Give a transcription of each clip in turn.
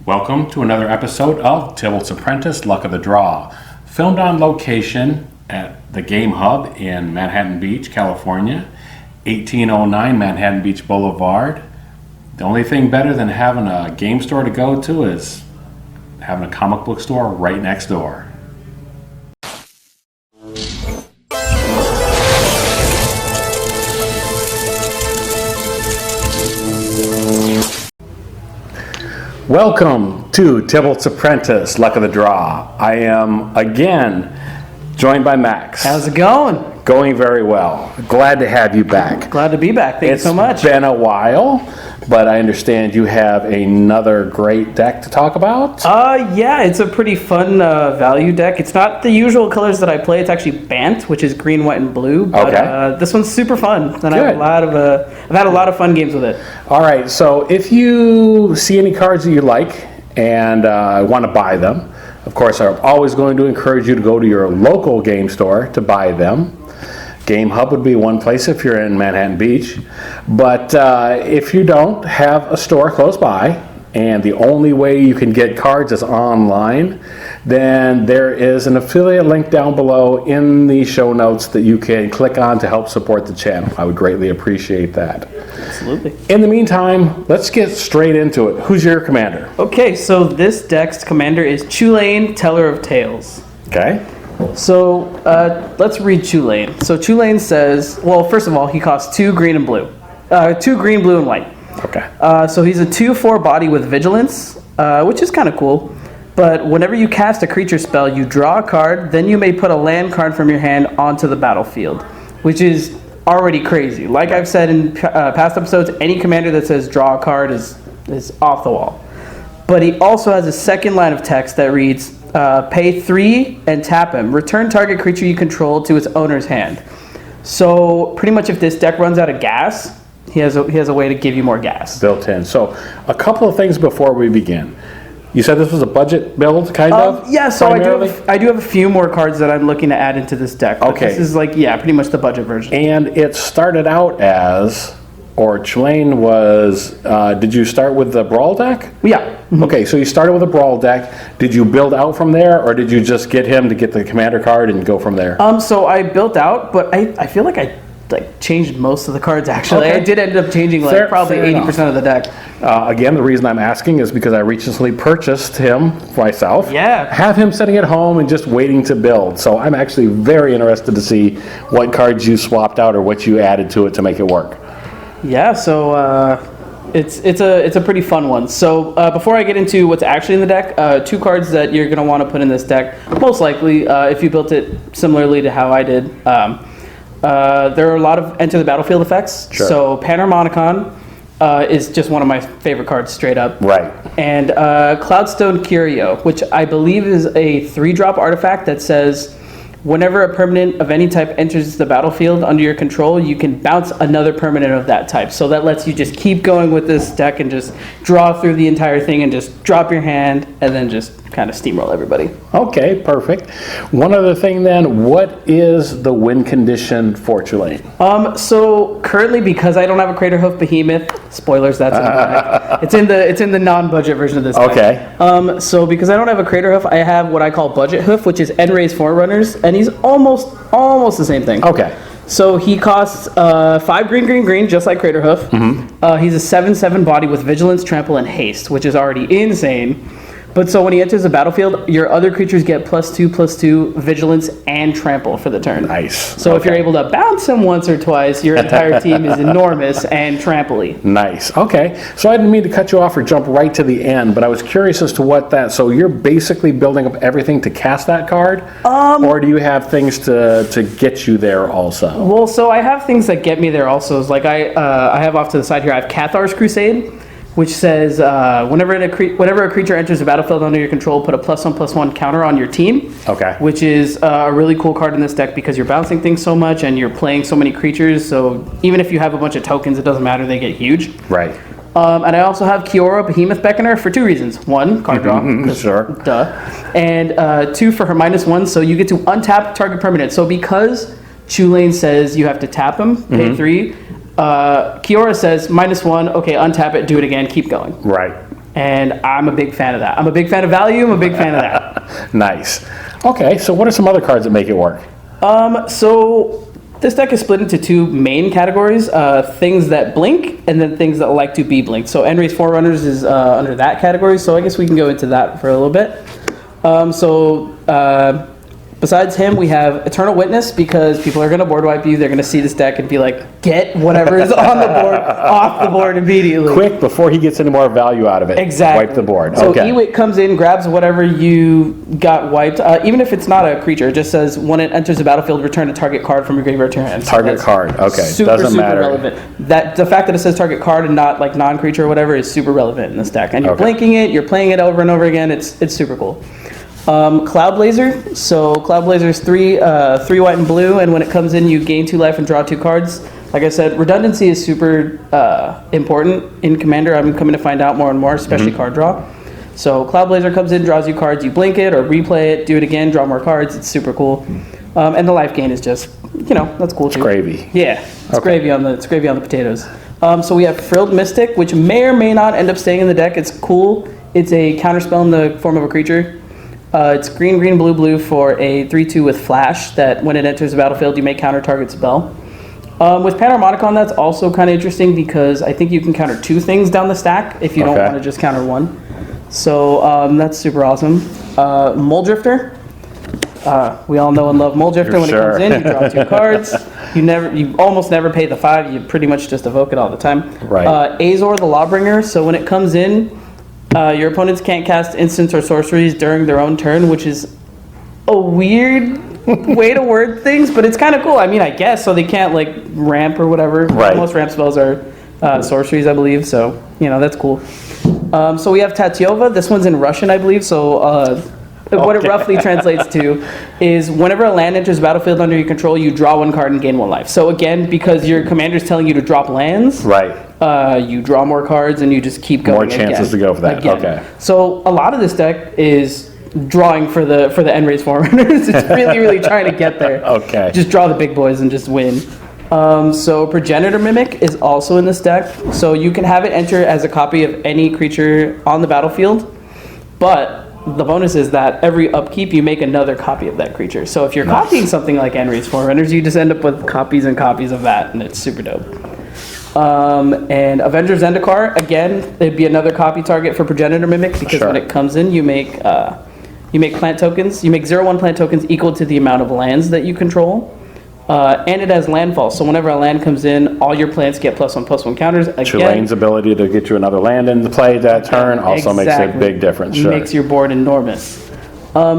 Welcome to another episode of Tibalt's Apprentice, Luck of the Draw. Filmed on location at the Game Hub in Manhattan Beach, California, 1809 Manhattan Beach Boulevard. The only thing better than having a game store to go to is having a comic book store right next door. Welcome to Tibalt's Apprentice, Luck of the Draw. I am again joined by Max. How's it going? Going very well. Glad to have you back. Glad to be back. Thank you so much. It's been a while, but I understand you have another great deck to talk about. Yeah, it's a pretty fun value deck. It's not the usual colors that I play. It's actually Bant, which is green, white, and blue. But, okay. This one's super fun, and I've had a lot of fun games with it. All right. So if you see any cards that you like and want to buy them, of course, I'm always going to encourage you to go to your local game store to buy them. Game Hub would be one place if you're in Manhattan Beach. But if you don't have a store close by, and the only way you can get cards is online, then there is an affiliate link down below in the show notes that you can click on to help support the channel. I would greatly appreciate that. Absolutely. In the meantime, let's get straight into it. Who's your commander? Okay, so this deck's commander is Chulane, Teller of Tales. Okay. So let's read Chulane. So Chulane says, well, first of all, he costs 2 green and blue. 2 green, blue, and white. Okay. So he's a 2/4 body with vigilance, which is kind of cool. But whenever you cast a creature spell, you draw a card, then you may put a land card from your hand onto the battlefield, which is already crazy. Like I've said in past episodes, any commander that says draw a card is off the wall. But he also has a second line of text that reads, pay 3 and tap him. Return target creature you control to its owner's hand. So pretty much if this deck runs out of gas, he has a way to give you more gas. Built in. So a couple of things before we begin. You said this was a budget build, kind of? Yeah, so I do have a few more cards that I'm looking to add into this deck. Okay. This is pretty much the budget version. And it started out as, or Chulane was, did you start with the Brawl deck? Yeah. Mm-hmm. Okay, so you started with a Brawl deck. Did you build out from there, or did you just get him to get the commander card and go from there? So I built out, but I feel like I changed most of the cards, actually. Okay. I did end up changing probably 80% of the deck. Again, the reason I'm asking is because I recently purchased him myself. Yeah. Have him sitting at home and just waiting to build. So I'm actually very interested to see what cards you swapped out or what you added to it to make it work. Yeah, so it's a pretty fun one. So before I get into what's actually in the deck, 2 cards that you're going to want to put in this deck, most likely, if you built it similarly to how I did. There are a lot of enter the battlefield effects. Sure. So Panharmonicon is just one of my favorite cards straight up. Right. And Cloudstone Curio, which I believe is a 3-drop artifact that says whenever a permanent of any type enters the battlefield under your control, you can bounce another permanent of that type. So that lets you just keep going with this deck and just draw through the entire thing and just drop your hand and then just kind of steamroll everybody. Okay, perfect. One other thing then, what is the win condition for Chulane? So currently, because I don't have a Crater Hoof Behemoth, spoilers, that's in the deck. It's in the non-budget version of this deck. Okay. So because I don't have a Crater Hoof, I have what I call Budget Hoof, which is Enray's Forerunners, and he's almost the same thing. Okay. So he costs 5 green, just like Crater Hoof. Mm-hmm. He's a 7/7 body with Vigilance, Trample, and Haste, which is already insane. But so when he enters the battlefield, your other creatures get +2/+2 Vigilance and Trample for the turn. Nice. So if you're able to bounce him once or twice, your entire team is enormous and trample-y. Nice. Okay. So I didn't mean to cut you off or jump right to the end, but I was curious as to what that. So you're basically building up everything to cast that card, or do you have things to get you there also? Well, so I have things that get me there also. It's like I have off to the side here. I have Cathar's Crusade, which says whenever a creature enters the battlefield under your control, put a +1/+1 counter on your team. Okay. Which is a really cool card in this deck because you're bouncing things so much and you're playing so many creatures. So even if you have a bunch of tokens, it doesn't matter; they get huge. Right. And I also have Kiora Behemoth Beckoner for 2 reasons. 1, card draw. Sure. Duh. And 2, for her -1, so you get to untap target permanent. So because Chulane says you have to tap him, pay 3. Kiora says -1, okay, untap it, do it again, keep going. Right. And I'm a big fan of that. I'm a big fan of value. I'm a big fan of that. Nice. Okay, so what are some other cards that make it work? So this deck is split into two main categories, things that blink and then things that like to be blinked. So Enray's Forerunners is under that category, so I guess we can go into that for a little bit. Besides him, we have Eternal Witness, because people are going to board wipe you. They're going to see this deck and be like, get whatever is on the board off the board immediately. Quick, before he gets any more value out of it. Exactly. Wipe the board. So Okay. Ewit comes in, grabs whatever you got wiped. Even if it's not a creature, it just says, when it enters the battlefield, return a target card from your graveyard to your hand. Target card. Okay. Super, Doesn't super matter. relevant. The fact that it says target card and not like non-creature or whatever is super relevant in this deck. And you're blinking it, you're playing it over and over again. It's super cool. Cloud Blazer. So Cloud Blazer is three white and blue, and when it comes in, you gain 2 life and draw 2 cards. Like I said, redundancy is super important in Commander. I'm coming to find out more and more, especially card draw. So Cloud Blazer comes in, draws you cards, you blink it or replay it, do it again, draw more cards. It's super cool. And the life gain is just, that's cool too. It's gravy. Yeah, it's gravy on the potatoes. So we have Frilled Mystic, which may or may not end up staying in the deck. It's cool. It's a counterspell in the form of a creature. It's green, green, blue, blue for a 3/2 with flash that when it enters the battlefield, you may counter target spell. With Panharmonicon, that's also kind of interesting because I think you can counter 2 things down the stack if you don't want to just counter 1. So that's super awesome. Mole Drifter. We all know and love Mole Drifter. When it comes in, you draw 2 cards. You almost never pay the 5. You pretty much just evoke it all the time. Right. Azor the Lawbringer. So when it comes in, your opponents can't cast instants or sorceries during their own turn, which is a weird way to word things, but it's kind of cool. I mean, I guess, so they can't like ramp or whatever. Right. Most ramp spells are sorceries, I believe, so, that's cool. So we have Tatyova. This one's in Russian, I believe, so what it roughly translates to is whenever a land enters the battlefield under your control, you draw 1 card and gain 1 life. So again, because your commander's telling you to drop lands, Right. You draw more cards and you just keep going. More chances to go for that. Again. Okay. So a lot of this deck is drawing for the Enray's Forerunners. It's really, really trying to get there. Okay. Just draw the big boys and just win. So Progenitor Mimic is also in this deck. So you can have it enter as a copy of any creature on the battlefield, but the bonus is that every upkeep you make another copy of that creature. So if you're copying something like Enray's Forerunners, you just end up with copies and copies of that, and it's super dope. And Avengers Zendikar, again, it'd be another copy target for Progenitor Mimic, because when it comes in, you make plant tokens. You make 0/1 plant tokens equal to the amount of lands that you control. And it has landfall, so whenever a land comes in, all your plants get +1/+1 counters. Again, Chulane's ability to get you another land into play that turn also makes a big difference. Sure. Makes your board enormous.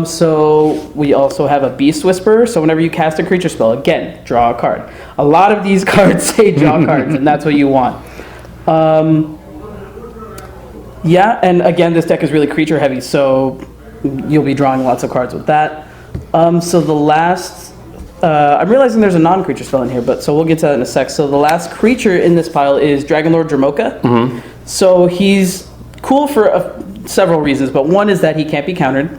So we also have a Beast Whisperer. So whenever you cast a creature spell, again, draw a card. A lot of these cards say draw cards, and that's what you want. Yeah, and again, this deck is really creature heavy, so you'll be drawing lots of cards with that. So the last, I'm realizing there's a non-creature spell in here, but so we'll get to that in a sec. So the last creature in this pile is Dragonlord Dromoka. So he's cool for several reasons, but one is that he can't be countered.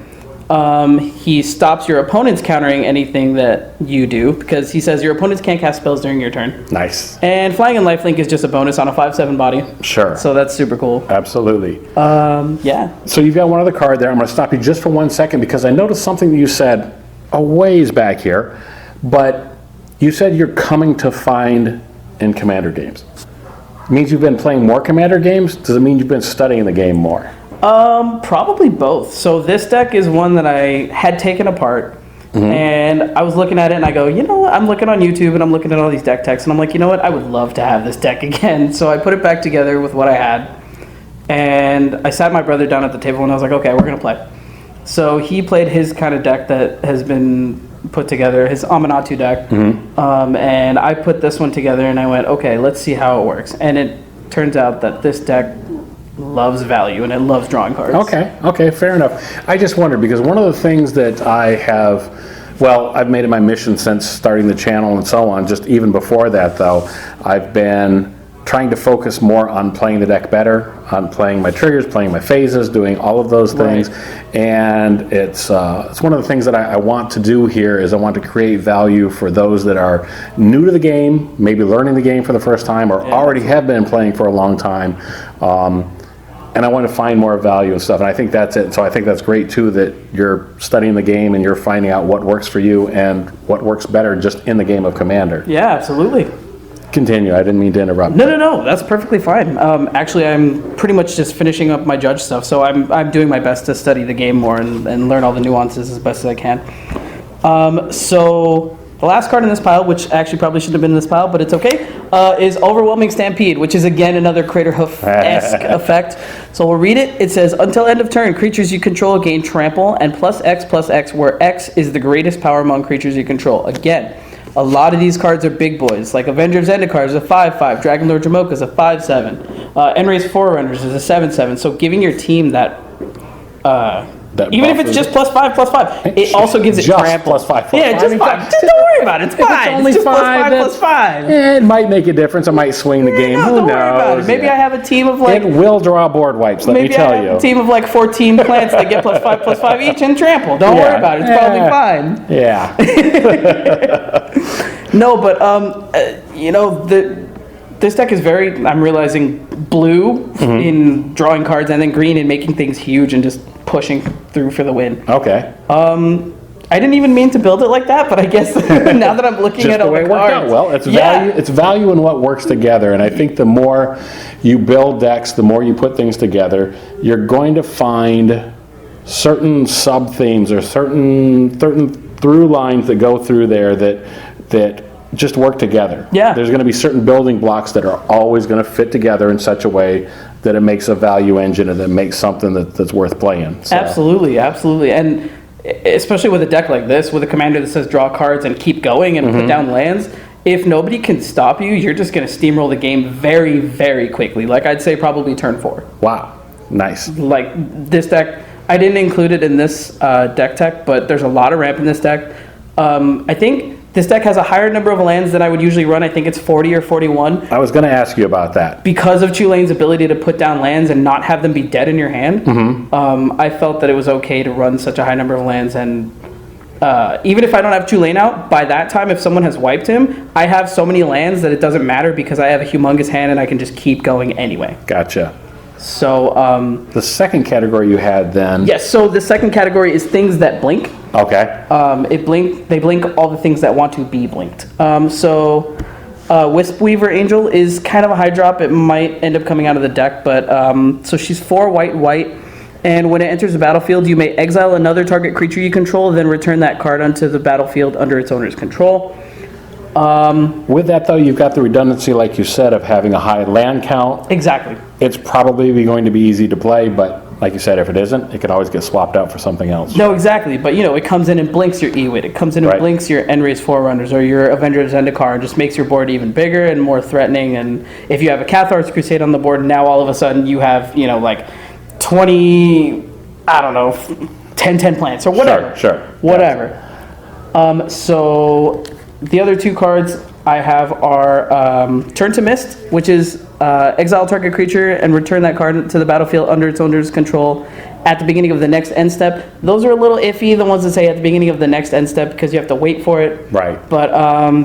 He stops your opponents countering anything that you do, because he says your opponents can't cast spells during your turn. Nice. And Flying and Lifelink is just a bonus on a 5/7 body. Sure. So that's super cool. Absolutely. Yeah. So you've got one other card there. I'm going to stop you just for 1 second because I noticed something that you said a ways back here, but you said you're coming to find in Commander games. It means you've been playing more Commander games? Does it mean you've been studying the game more? Probably both. So this deck is one that I had taken apart, and I was looking at it and I go, what? I'm looking on YouTube and I'm looking at all these deck techs and I'm like, what? I would love to have this deck again. So I put it back together with what I had, and I sat my brother down at the table and I was like, okay, we're gonna play. So he played his kind of deck that has been put together, his Amanatu deck, and I put this one together and I went, okay, let's see how it works. And it turns out that this deck loves value and it loves drawing cards. Okay, fair enough. I just wondered because one of the things that I've made it my mission since starting the channel and so on, just even before that though, I've been trying to focus more on playing the deck better, on playing my triggers, playing my phases, doing all of those things. Right. And it's one of the things that I want to do here is I want to create value for those that are new to the game, maybe learning the game for the first time, or already have been playing for a long time. and I want to find more value and stuff. And I think that's it. So I think that's great too, that you're studying the game and you're finding out what works for you and what works better just in the game of Commander. Yeah, absolutely. Continue. I didn't mean to interrupt. No. That's perfectly fine. Actually, I'm pretty much just finishing up my judge stuff, so I'm doing my best to study the game more and learn all the nuances as best as I can. So the last card in this pile, which actually probably shouldn't have been in this pile, but it's okay, is Overwhelming Stampede, which is again another Crater Hoof-esque effect. So we'll read it. It says, until end of turn, creatures you control gain trample and +X, where X is the greatest power among creatures you control. Again, a lot of these cards are big boys, like Avenger of Zendikar is a 5/5, Dragon Lord Jamoka is a 5/7, Enray's Forerunners is a 7/7. So giving your team that even if it's just +5/+5, it also gives it just trample. +5/+5. Yeah, just 5. Just don't worry about it. It's fine. only It's just five, +5/+5. It might make a difference. It might swing the game. No, Who don't knows? worry about it. Maybe Yeah. I have a team of like It will draw board wipes, let me maybe I tell have you. a team of like 14 plants that get +5/+5 each and trample. Don't worry about it. It's probably fine. Yeah. No, but this deck is very, I'm realizing, blue in drawing cards, and then green in making things huge and just pushing through for the win. Okay. I didn't even mean to build it like that, but I guess now that I'm looking Just at the all way the it worked cards, out. Well, it's yeah. value. It's value in what works together, and I think the more you build decks, the more you put things together, you're going to find certain sub themes or certain through lines that go through there that just work together. Yeah. There's going to be certain building blocks that are always going to fit together in such a way that it makes a value engine and that makes something that's worth playing. So. Absolutely, and especially with a deck like this, with a commander that says draw cards and keep going and put down lands, if nobody can stop you, you're just going to steamroll the game very, very quickly. Like I'd say probably turn 4. Wow. Nice. Like this deck, I didn't include it in this deck tech, but there's a lot of ramp in this deck. I think this deck has a higher number of lands than I would usually run. I think it's 40 or 41. I was going to ask you about that. Because of Chulane's ability to put down lands and not have them be dead in your hand, I felt that it was okay to run such a high number of lands. And even if I don't have Chulane out, by that time, if someone has wiped him, I have so many lands that it doesn't matter because I have a humongous hand and I can just keep going anyway. Gotcha. So the second category you had then. yes, so the second category is things that blink. Okay. They blink all the things that want to be blinked. Wisp Weaver Angel is kind of a high drop. It might end up coming out of the deck, but so she's 4 white, and when it enters the battlefield, you may exile another target creature you control, then return that card onto the battlefield under its owner's control. With that, though, you've got the redundancy, like you said, of having a high land count. Exactly. It's probably going to be easy to play, but like you said, if it isn't, it could always get swapped out for something else. No, exactly. But, it comes in and blinks your Ewit. It comes in and Right. blinks your Enray's Forerunners or your Avenger of Zendikar and just makes your board even bigger and more threatening. And if you have a Cathar's Crusade on the board, now all of a sudden you have, like 20, 10 plants or whatever. Sure. Whatever. So the other two cards I have are Turn to Mist, which is exile target creature and return that card to the battlefield under its owner's control at the beginning of the next end step. Those are a little iffy, the ones that say at the beginning of the next end step, because you have to wait for it. Right. But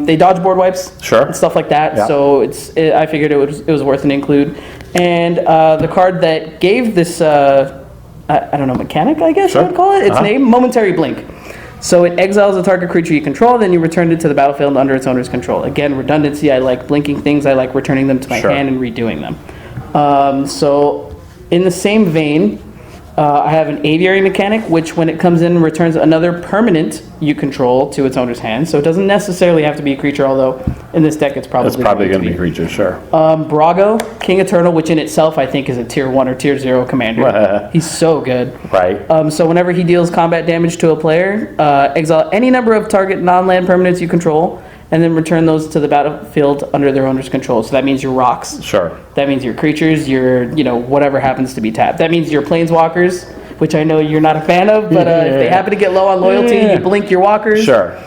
they dodge board wipes. Sure. And stuff like that. Yeah. So I figured it was worth an include. And the card that gave this mechanic, I guess Sure. I would call it. Its name, Momentary Blink. So it exiles a target creature you control, then you return it to the battlefield under its owner's control. Again, redundancy. I like blinking things. I like returning them to my hand and redoing them. So in the same vein, I have an Aviary mechanic, which when it comes in returns another permanent you control to its owner's hand. So it doesn't necessarily have to be a creature, although in this deck it's probably going to be a creature, sure. Brago, King Eternal, which in itself I think is a tier 1 or tier 0 commander. He's so good. Right. So whenever he deals combat damage to a player, exile any number of target non-land permanents you control, and then return those to the battlefield under their owner's control. So that means your rocks. Sure. That means your creatures, your, whatever happens to be tapped. That means your planeswalkers, which I know you're not a fan of, but if they happen to get low on loyalty, you blink your walkers. Sure.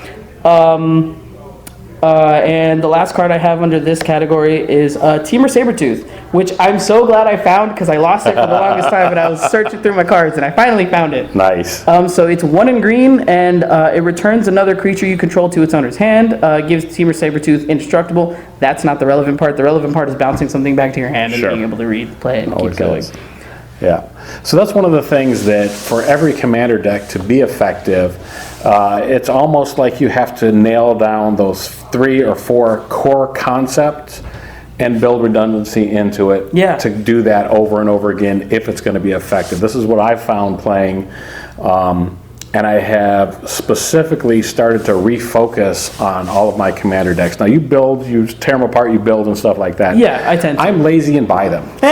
And the last card I have under this category is Temur Sabertooth, which I'm so glad I found because I lost it for the longest time, but I was searching through my cards and I finally found it. Nice. So it's 1 in green, and it returns another creature you control to its owner's hand, gives Temur Sabertooth indestructible. That's not the relevant part. The relevant part is bouncing something back to your hand and being able to read, play, and Always keep going. is. Yeah. So that's one of the things that for every commander deck to be effective, it's almost like you have to nail down those 3 or 4 core concepts and build redundancy into it to do that over and over again if it's going to be effective. This is what I've found playing, and I have specifically started to refocus on all of my commander decks. Now you tear them apart, you build and stuff like that. Yeah, I tend to. I'm lazy and buy them. So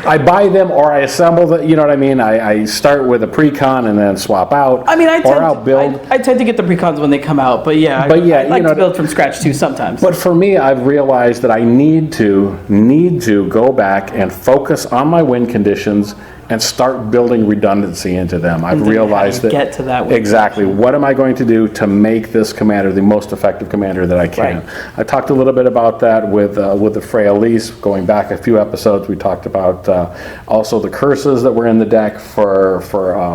I buy them or I assemble them, you know what I mean? I start with a pre-con and then swap out. I mean, I tend to get the pre-cons when they come out, but I like to build from scratch too sometimes. But for me, I've realized that I need to go back and focus on my win conditions and start building redundancy into them. I've realized that get to that exactly what am I going to do to make this commander the most effective commander that I can. Right. I talked a little bit about that with the Freya Elise. Going back a few episodes, we talked about also the curses that were in the deck for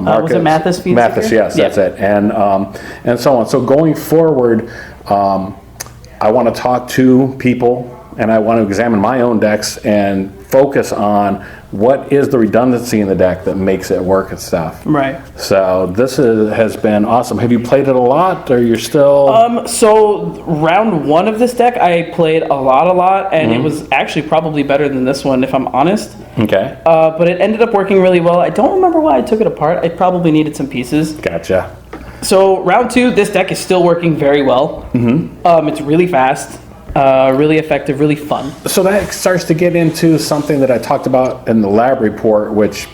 Marcus. Was it Mathis? Mathis, yes, that's it, and so on. So going forward, I want to talk to people and I want to examine my own decks and focus on what is the redundancy in the deck that makes it work and stuff. Right. So this has been awesome. Have you played it a lot, or you're still? So round 1 of this deck, I played a lot, and it was actually probably better than this one, if I'm honest. Okay. But it ended up working really well. I don't remember why I took it apart. I probably needed some pieces. Gotcha. So round 2, this deck is still working very well. Mm-hmm. It's really fast. Really effective, really fun. So that starts to get into something that I talked about in the lab report, which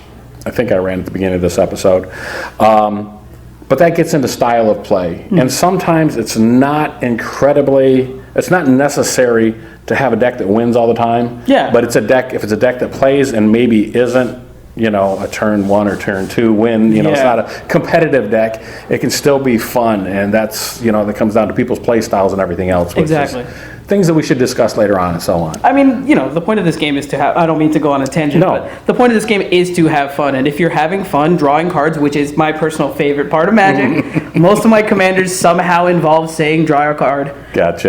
I think I ran at the beginning of this episode. But that gets into style of play. And sometimes it's not necessary to have a deck that wins all the time. Yeah. But if it's a deck that plays and maybe isn't, a turn 1 or turn 2 win, it's not a competitive deck, it can still be fun. And that's, that comes down to people's play styles and everything else. Exactly. Things that we should discuss later on and so on. I mean, the point of this game is to have, I don't mean to go on a tangent, but the point of this game is to have fun. And if you're having fun drawing cards, which is my personal favorite part of Magic, most of my commanders somehow involve saying draw a card. Gotcha.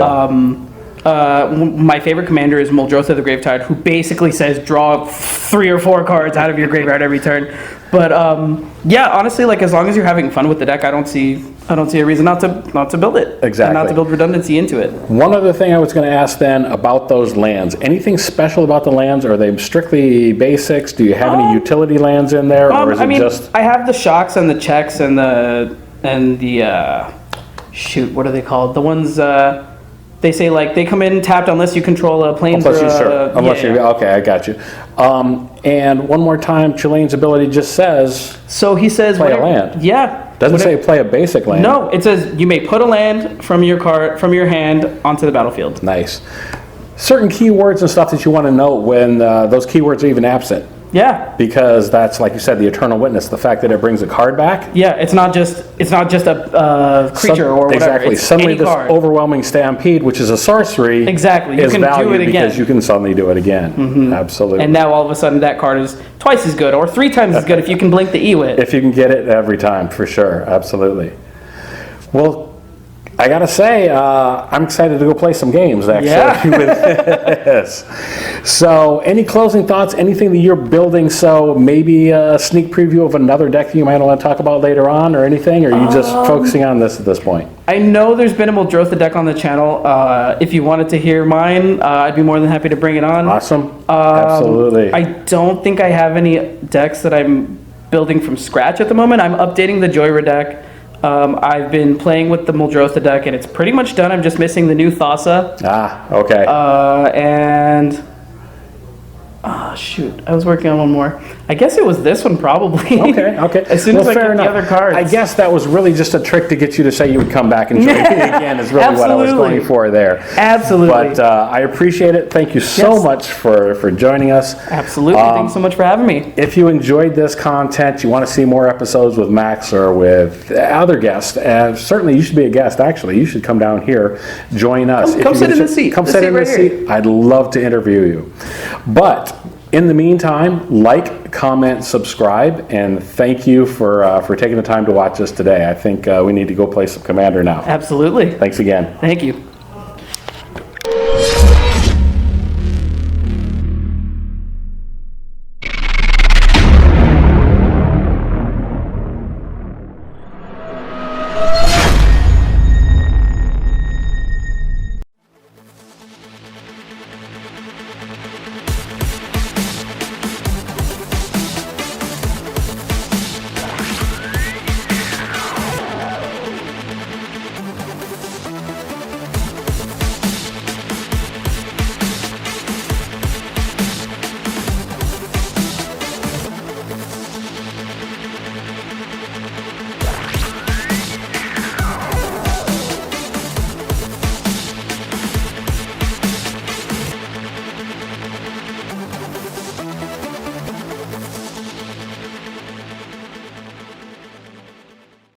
My favorite commander is Muldrotha the Gravetide, who basically says draw 3 or 4 cards out of your graveyard every turn. But honestly, as long as you're having fun with the deck, I don't see a reason not to build it. Exactly. And not to build redundancy into it. One other thing I was going to ask then about those lands. Anything special about the lands? Are they strictly basics? Do you have any utility lands in there, or is it just? I have the shocks and the checks and the what are they called? The ones. They say they come in tapped unless you control a plains or okay, I got you. And one more time, Chulane's ability just says. So he says play a land. Yeah. Doesn't say play a basic land. No, it says you may put a land from your hand onto the battlefield. Nice. Certain keywords and stuff that you want to note when those keywords are even absent. Yeah. Because that's, like you said, the Eternal Witness, the fact that it brings a card back. Yeah, it's not just a creature or whatever. Exactly. It's suddenly this card. Overwhelming Stampede, which is a sorcery, exactly. You is can valued do it again. because you can suddenly do it again. Mm-hmm. Absolutely. And now all of a sudden that card is twice as good or 3 times as good if you can blink the E-Wit. If you can get it every time, for sure. Absolutely. Well, I gotta say, I'm excited to go play some games actually with this. So, any closing thoughts? Anything that you're building? So, maybe a sneak preview of another deck that you might want to talk about later on, or anything? Or are you just focusing on this at this point? I know there's been a Muldrotha deck on the channel. If you wanted to hear mine, I'd be more than happy to bring it on. Awesome. Absolutely. I don't think I have any decks that I'm building from scratch at the moment. I'm updating the Joyra deck. I've been playing with the Muldrotha deck, and it's pretty much done. I'm just missing the new Thassa. Okay. Shoot, I was working on one more. I guess it was this one, probably. Okay. As soon as I get the other cards. I guess that was really just a trick to get you to say you would come back and join me again is really what I was going for there. Absolutely. But I appreciate it. Thank you so much for joining us. Absolutely. Thanks so much for having me. If you enjoyed this content, you want to see more episodes with Max or with other guests, certainly you should be a guest, actually. You should come down here, join us. Come sit in the seat. Come sit in the seat. I'd love to interview you. But in the meantime, like, comment, subscribe, and thank you for taking the time to watch us today. I think we need to go play some Commander now. Absolutely. Thanks again. Thank you.